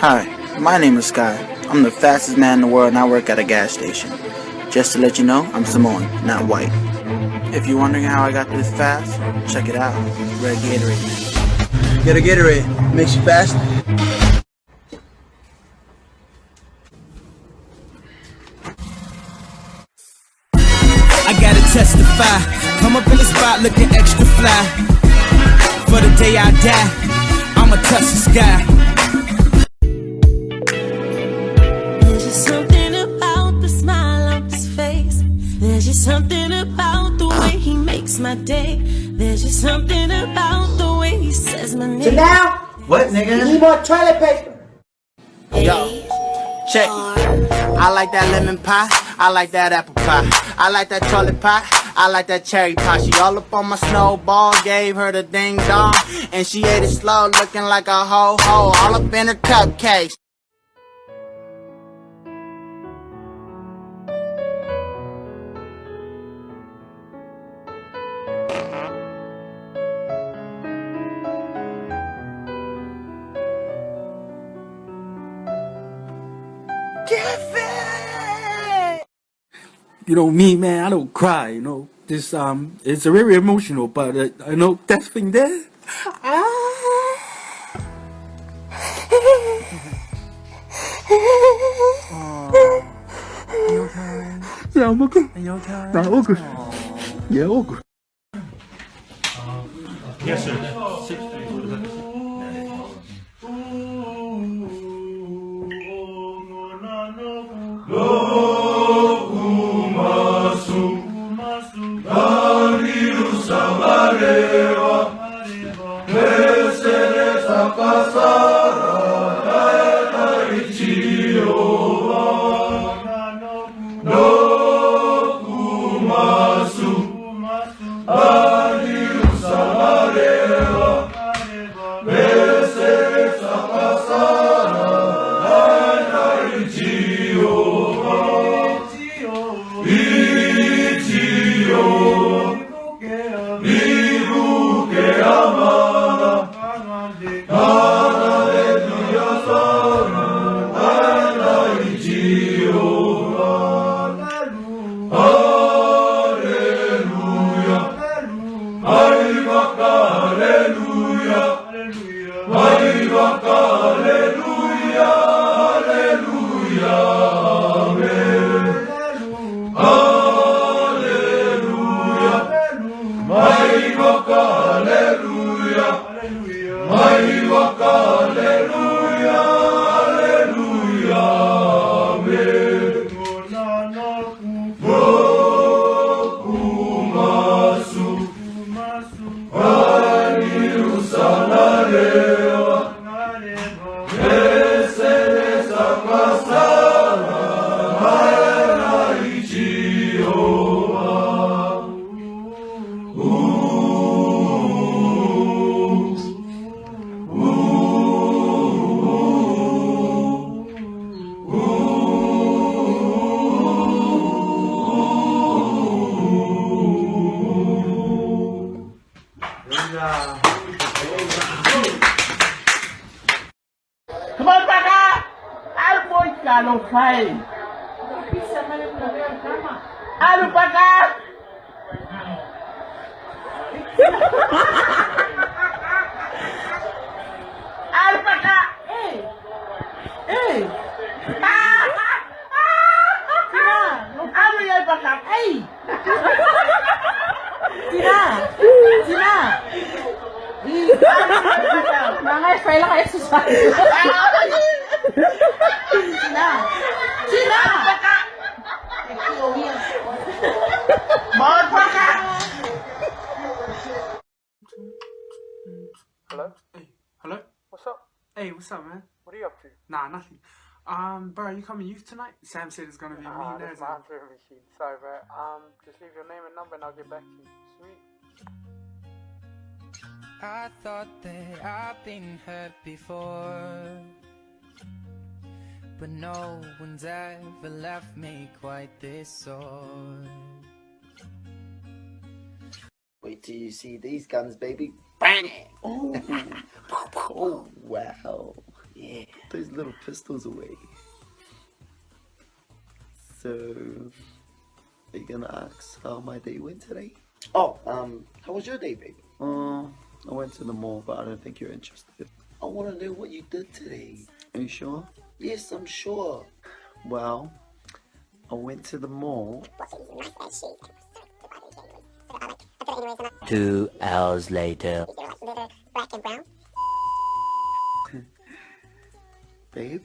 Hi, my name is Sky. I'm the fastest man in the world and I work at a gas station. Just to let you know, I'm Samoan, not white. If you're wondering how I got this fast, check it out. Red Gatorade. Get a Gatorade. Makes you fast. I gotta testify. Come up in the spot looking extra fly. For the day I die, I'ma touch the sky. There's just something about the smile on his face. There's just something about the way he makes my day. There's just something about the way he says my name. So now, What, nigga? you need more toilet paper. Yo, check. I like that lemon pie. I like that apple pie. I like that chocolate pie. I like that cherry pie. She all up on my snowball, gave her the ding dong, and she ate it slow, looking like a ho-ho, all up in her cupcakes. You know me, man, I don't cry, you know. This it's very emotional, but you know that thing there. You okay? Yeah, I'm okay. Are you okay? I'm okay. Yeah, okay. Yes, sir. Come on, Baka! I'll point you on fine. I'll Baka! I'll Baka! Hey! Hey! Ano yan, Baka? Hey! Sina! Mga fail kayo sa sayo. Sina! Mahal pa ka! Hello? Hey, hello? What's up? Hey, what's up, man? What are you up to? Nah, nothing. Bro, are you coming youth tonight? Sam said it's gonna be me and there's my answering machine. Sorry, bro. Just leave your name and number and I'll get back to you. Sweet. I thought that I've been hurt before, but no one's ever left me quite this sore. Wait till you see these guns, baby. Bang! Oh, oh wow. Yeah. those little pistols away. So, are you gonna ask how my day went today? Oh, how was your day, baby? I went to the mall, but I don't think you're interested. I want to know what you did today. Are you sure? Yes, I'm sure. Well, I went to the mall. 2 hours later. Black and brown. Babe?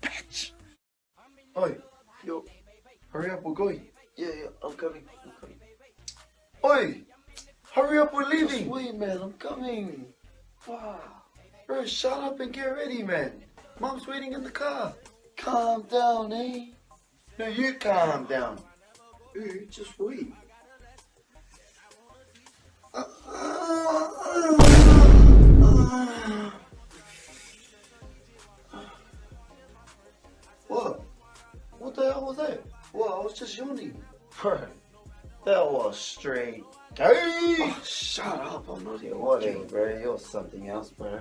Bitch! Oi, yo, hurry up, we're going. Yeah, I'm coming. Oi! Hurry up, we're leaving! Just wait, man, I'm coming. Wow. Bro, shut up and get ready, man. Mom's waiting in the car. Calm down, eh? No, you calm down. Hey, just wait. What? What the hell was that? What? I was just yawning. Bro, that was straight. Hey! Oh, shut up, I'm not here. Whatever, bro. You're something else, bro.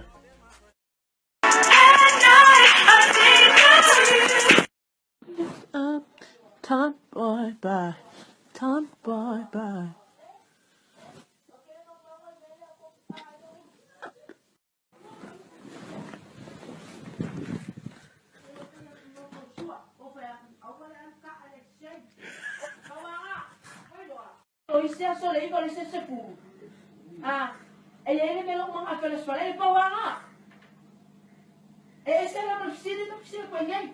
Tomboy, bye. Tomboy, bye. O isa so le ko le se se pu. Ah, e ele me lo mga apelas wala e pa wanga. E ese la mo sidi no pisi ko ngai.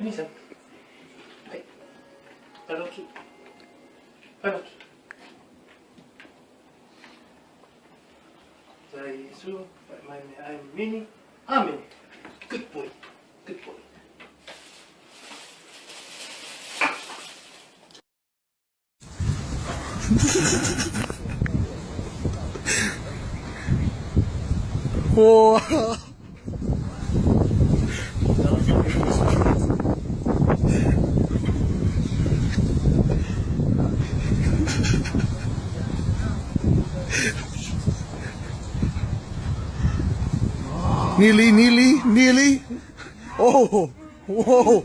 Listen. Hey. Peloki. Peloki. Jaisu. I'm Mini. Amen. Good boy. Good boy. Whoa. Nearly. Oh, whoa.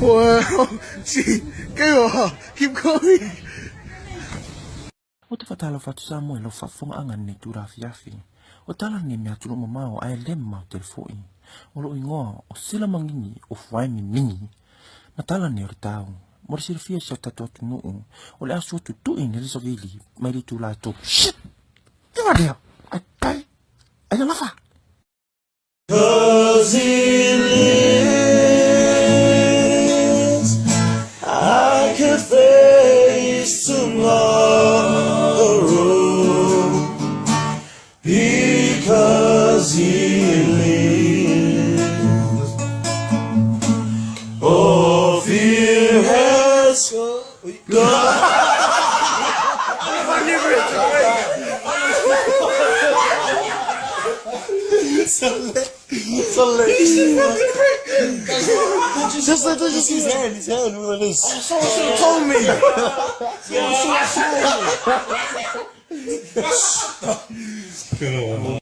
Wow. She Go on, keep going. O te whatala whatu sa moe lo whafonga anga nei tūra fiafi. O tala ni mea tunu mamao ai lem mau telefoi. O lo ingoa o sila mangini o whaimi mingi. Na tala ni ori tau. Mori sira fia siya tatu atu nuu. O le asu atu tui ni riso gili. Mai li tū lai tō. Shit! Te wadea! Ai pai! Ai na lafa! 'Cause he lives, I can face tomorrow. Because he lives, all fear has gone. Just like his hand with this. Someone should have told me. Someone should have told me.